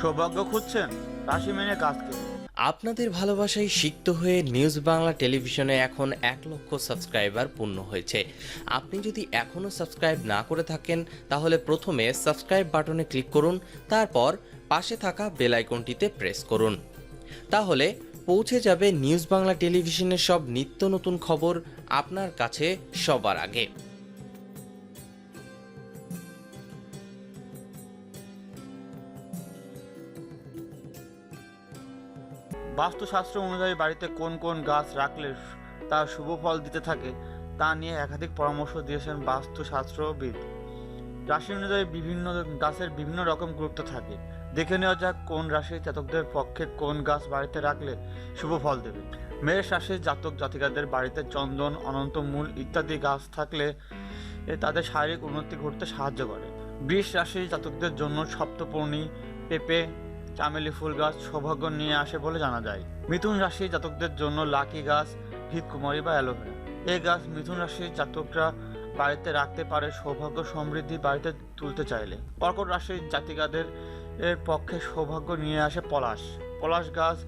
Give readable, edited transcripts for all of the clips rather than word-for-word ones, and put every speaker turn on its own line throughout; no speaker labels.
সৌভাগ্য খুঁজছেন? রাশি মেনে গাছ কিনুন।
আপনাদের ভালোবাসায় সিক্ত হয়ে নিউজ বাংলা টেলিভিশনে এখন 1,00,000 সাবস্ক্রাইবার পূর্ণ হয়েছে। আপনি যদি এখনও সাবস্ক্রাইব না করে থাকেন তাহলে প্রথমে সাবস্ক্রাইব বাটনে ক্লিক করুন, তারপর পাশে থাকা বেল আইকনটিতে প্রেস করুন। তাহলে পৌঁছে যাবে নিউজ বাংলা টেলিভিশনের সব নিত্য নতুন খবর আপনার কাছে সবার আগে।
বাস্তুশাস্ত্র অনুযায়ী বাড়িতে কোন কোন গাছ রাখলে তার শুভ ফল দিতে থাকে তা নিয়ে একাধিক পরামর্শ দিয়েছেন বাস্তুশাস্ত্রবিদ। রাশি অনুযায়ী বিভিন্ন গাছের বিভিন্ন রকম গুরুত্ব থাকে। দেখে নেওয়া যাক কোন রাশির জাতকদের পক্ষে কোন গাছ বাড়িতে রাখলে শুভ ফল দেবে। মেষ রাশির জাতক জাতিকাদের বাড়িতে চন্দন, অনন্তমূল ইত্যাদি গাছ থাকলে তাদের শারীরিক উন্নতি ঘটতে সাহায্য করে। বৃষ রাশির জাতকদের জন্য সপ্তপর্ণী, পেঁপে, চামেলি ফুল গাছ সৌভাগ্য নিয়ে আসে বলে জানা যায়। মিথুন রাশির জাতকদের জন্য লাকি গাছ ঘৃতকুমারী বা অ্যালোভেরা। এই গাছ মিথুন রাশির জাতকরা বাড়িতে রাখতে পারে সৌভাগ্য সমৃদ্ধি বাড়িতে তুলতে চাইলে। কর্কট রাশির জাতিকাদের এর পক্ষে সৌভাগ্য নিয়ে আসে পলাশ। পলাশ গাছ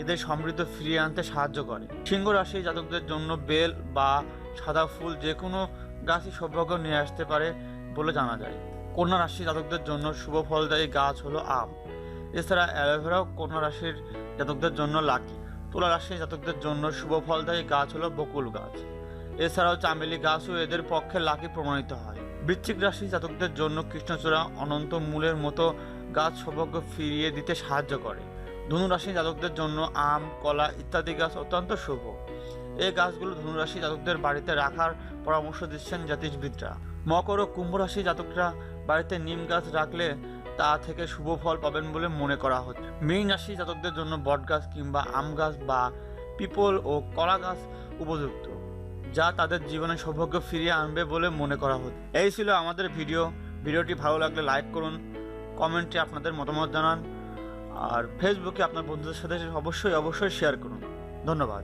এদের সমৃদ্ধ ফিরিয়ে আনতে সাহায্য করে। সিংহ রাশির জাতকদের জন্য বেল বা সাদা ফুল যে কোনো গাছই সৌভাগ্য নিয়ে আসতে পারে বলে জানা যায়। কন্যা রাশির জাতকদের জন্য শুভ ফলদায়ী গাছ হলো আম। এছাড়া অ্যালোভেরাও কন্যা রাশির জাতকদের জন্য লাকি। তুলা রাশির জাতকদের জন্য শুভ ফলদায়ী গাছ হলো বকুল গাছ। এছাড়াও চামেলি গাছও এদের পক্ষে লাকি প্রমাণিত হয়। বৃশ্চিক রাশির জাতকদের জন্য কৃষ্ণচূড়া, অনন্ত মূলের মতো গাছ সৌভাগ্য ফিরিয়ে দিতে সাহায্য করে। ধনু রাশির জাতকদের জন্য আম, কলা ইত্যাদি গাছ অত্যন্ত শুভ। এই গাছগুলো ধনুরাশি জাতকদের বাড়িতে রাখার পরামর্শ দিচ্ছেন জ্যোতিষবিদরা। মকর ও কুম্ভ রাশির জাতকরা বাড়িতে নিম গাছ রাখলে তা থেকে শুভ ফল পাবেন বলে মনে করা হচ্ছে। মীন রাশি জাতকদের জন্য বট গাছ কিংবা আম গাছ বা পিপল ও কলা গাছ উপযুক্ত, যা তাদের জীবনে সৌভাগ্য ফিরিয়ে আনবে বলে মনে করা হচ্ছে। এই ছিল আমাদের ভিডিওটি ভালো লাগলে লাইক করুন, কমেন্টে আপনাদের মতামত জানান, আর ফেসবুকে আপনার বন্ধুদের সাথে অবশ্যই শেয়ার করুন। ধন্যবাদ।